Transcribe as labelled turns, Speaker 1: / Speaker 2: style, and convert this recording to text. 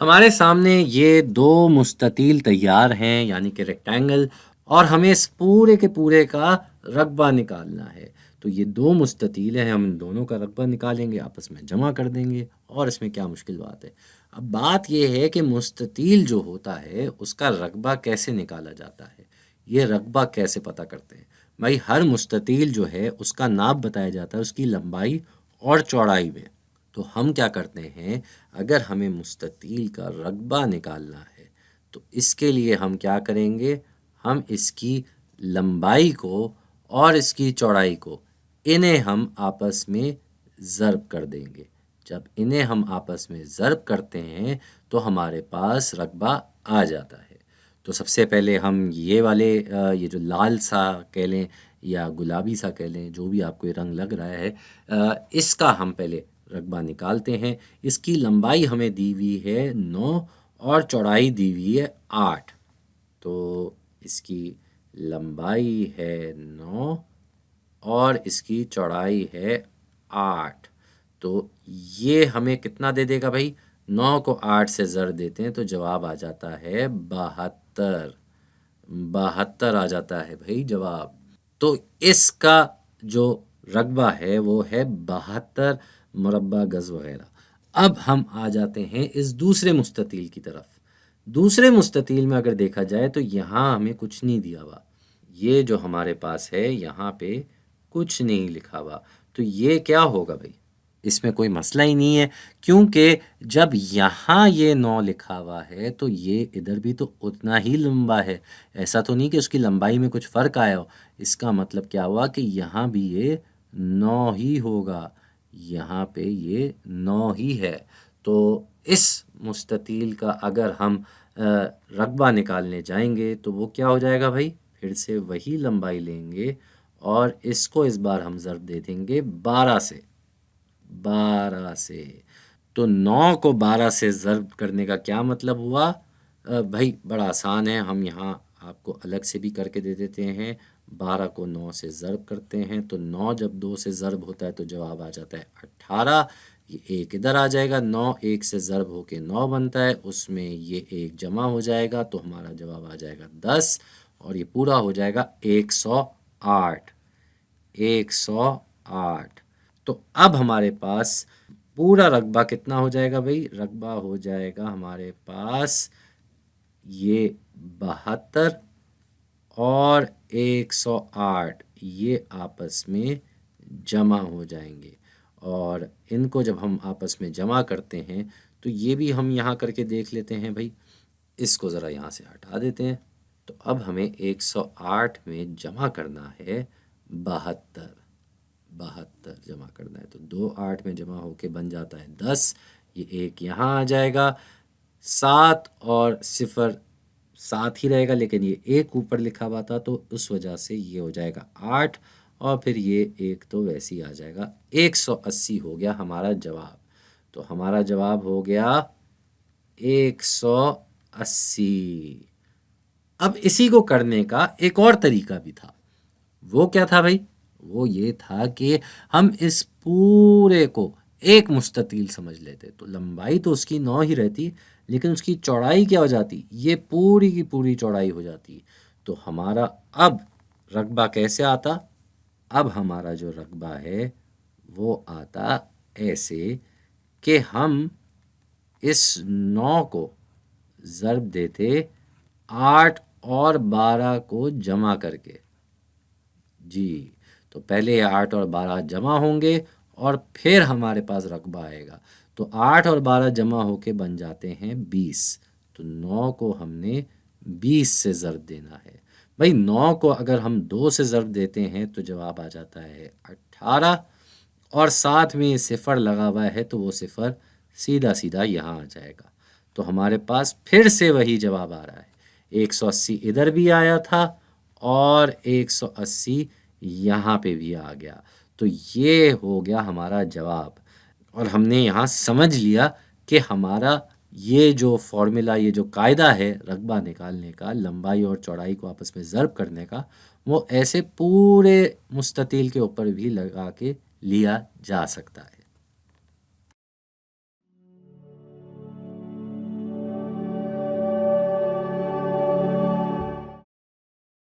Speaker 1: ہمارے سامنے یہ دو مستطیل تیار ہیں یعنی کہ ریکٹینگل، اور ہمیں اس پورے کے پورے کا رقبہ نکالنا ہے۔ تو یہ دو مستطیل ہیں، ہم ان دونوں کا رقبہ نکالیں گے، آپس میں جمع کر دیں گے، اور اس میں کیا مشکل بات ہے۔ اب بات یہ ہے کہ مستطیل جو ہوتا ہے اس کا رقبہ کیسے نکالا جاتا ہے، یہ رقبہ کیسے پتہ کرتے ہیں؟ بھائی ہر مستطیل جو ہے اس کا ناپ بتایا جاتا ہے اس کی لمبائی اور چوڑائی میں۔ تو ہم کیا کرتے ہیں، اگر ہمیں مستطیل کا رقبہ نکالنا ہے تو اس کے لیے ہم کیا کریں گے، ہم اس کی لمبائی کو اور اس کی چوڑائی کو، انہیں ہم آپس میں ضرب کر دیں گے۔ جب انہیں ہم آپس میں ضرب کرتے ہیں تو ہمارے پاس رقبہ آ جاتا ہے۔ تو سب سے پہلے ہم یہ جو لال سا کہہ لیں یا گلابی سا کہہ لیں، جو بھی آپ کو یہ رنگ لگ رہا ہے، اس کا ہم پہلے رقبہ نکالتے ہیں۔ اس کی لمبائی ہمیں دی ہوئی ہے 9 اور چوڑائی دی ہوئی ہے 8۔ تو اس کی لمبائی ہے 9 اور اس کی چوڑائی ہے 8۔ تو یہ ہمیں کتنا دے دے گا بھائی؟ 9 کو 8 سے ضرب دیتے ہیں تو جواب آ جاتا ہے 72۔ 72 آ جاتا ہے بھائی جواب۔ تو اس کا جو رقبہ ہے وہ ہے 72 مربع گز وغیرہ۔ اب ہم آ جاتے ہیں اس دوسرے مستطیل کی طرف۔ دوسرے مستطیل میں اگر دیکھا جائے تو یہاں ہمیں کچھ نہیں دیا ہوا، یہ جو ہمارے پاس ہے یہاں پہ کچھ نہیں لکھا ہوا، تو یہ کیا ہوگا بھائی؟ اس میں کوئی مسئلہ ہی نہیں ہے، کیونکہ جب یہاں یہ 9 لکھا ہوا ہے تو یہ ادھر بھی تو اتنا ہی لمبا ہے۔ ایسا تو نہیں کہ اس کی لمبائی میں کچھ فرق آیا ہو۔ اس کا مطلب کیا ہوا کہ یہاں بھی یہ 9 ہی ہوگا، یہاں پہ یہ 9 ہی ہے۔ تو اس مستطیل کا اگر ہم رقبہ نکالنے جائیں گے تو وہ کیا ہو جائے گا بھائی؟ پھر سے وہی لمبائی لیں گے اور اس کو اس بار ہم ضرب دے دیں گے 12 سے۔ 12 سے تو 9 کو 12 سے ضرب کرنے کا کیا مطلب ہوا؟ بھائی بڑا آسان ہے، ہم یہاں آپ کو الگ سے بھی کر کے دے دیتے ہیں۔ 12 کو 9 سے ضرب کرتے ہیں تو 9 جب 2 سے ضرب ہوتا ہے تو جواب آ جاتا ہے 18۔ یہ ایک ادھر آ جائے گا، 9 ایک سے ضرب ہو کے 9 بنتا ہے، اس میں یہ ایک جمع ہو جائے گا تو ہمارا جواب آ جائے گا 10، اور یہ پورا ہو جائے گا 108۔ 108۔ تو اب ہمارے پاس پورا رقبہ کتنا ہو جائے گا بھائی؟ رقبہ ہو جائے گا ہمارے پاس یہ 72 اور 108، یہ آپس میں جمع ہو جائیں گے، اور ان کو جب ہم آپس میں جمع کرتے ہیں تو یہ بھی ہم یہاں کر کے دیکھ لیتے ہیں بھائی۔ اس کو ذرا یہاں سے ہٹا دیتے ہیں، تو اب ہمیں 108 میں جمع کرنا ہے 72۔ 72 جمع کرنا ہے تو 2 8 میں جمع ہو کے بن جاتا ہے 10۔ یہ ایک یہاں آ جائے گا، 7 اور 0 7 ہی رہے گا، لیکن یہ ایک اوپر لکھا ہوا تھا تو اس وجہ سے یہ ہو جائے گا 8، اور پھر یہ ایک تو ویسے ہی آ جائے گا۔ 180 ہو گیا ہمارا جواب۔ تو ہمارا جواب ہو گیا 180۔ اب اسی کو کرنے کا ایک اور طریقہ بھی تھا۔ وہ کیا تھا بھائی؟ وہ یہ تھا کہ ہم اس پورے کو ایک مستطیل سمجھ لیتے، تو لمبائی تو اس کی 9 ہی رہتی، لیکن اس کی چوڑائی کیا ہو جاتی؟ یہ پوری کی پوری چوڑائی ہو جاتی۔ تو ہمارا اب رقبہ کیسے آتا؟ اب ہمارا جو رقبہ ہے وہ آتا ایسے کہ ہم اس 9 کو ضرب دیتے 8 اور 12 کو جمع کر کے۔ جی، تو پہلے 8 اور 12 جمع ہوں گے اور پھر ہمارے پاس رقبہ آئے گا۔ تو 8 اور 12 جمع ہو کے بن جاتے ہیں 20۔ تو 9 کو ہم نے 20 سے ضرب دینا ہے۔ بھائی 9 کو اگر ہم 2 سے ضرب دیتے ہیں تو جواب آ جاتا ہے 18، اور ساتھ میں 0 لگا ہوا ہے تو وہ 0 سیدھا سیدھا یہاں آ جائے گا۔ تو ہمارے پاس پھر سے وہی جواب آ رہا ہے، 180 ادھر بھی آیا تھا اور 180 یہاں پہ بھی آ گیا۔ تو یہ ہو گیا ہمارا جواب، اور ہم نے یہاں سمجھ لیا کہ ہمارا یہ جو فارمولا، یہ جو قاعدہ ہے رقبہ نکالنے کا، لمبائی اور چوڑائی کو آپس میں ضرب کرنے کا، وہ ایسے پورے مستطیل کے اوپر بھی لگا کے لیا جا سکتا ہے۔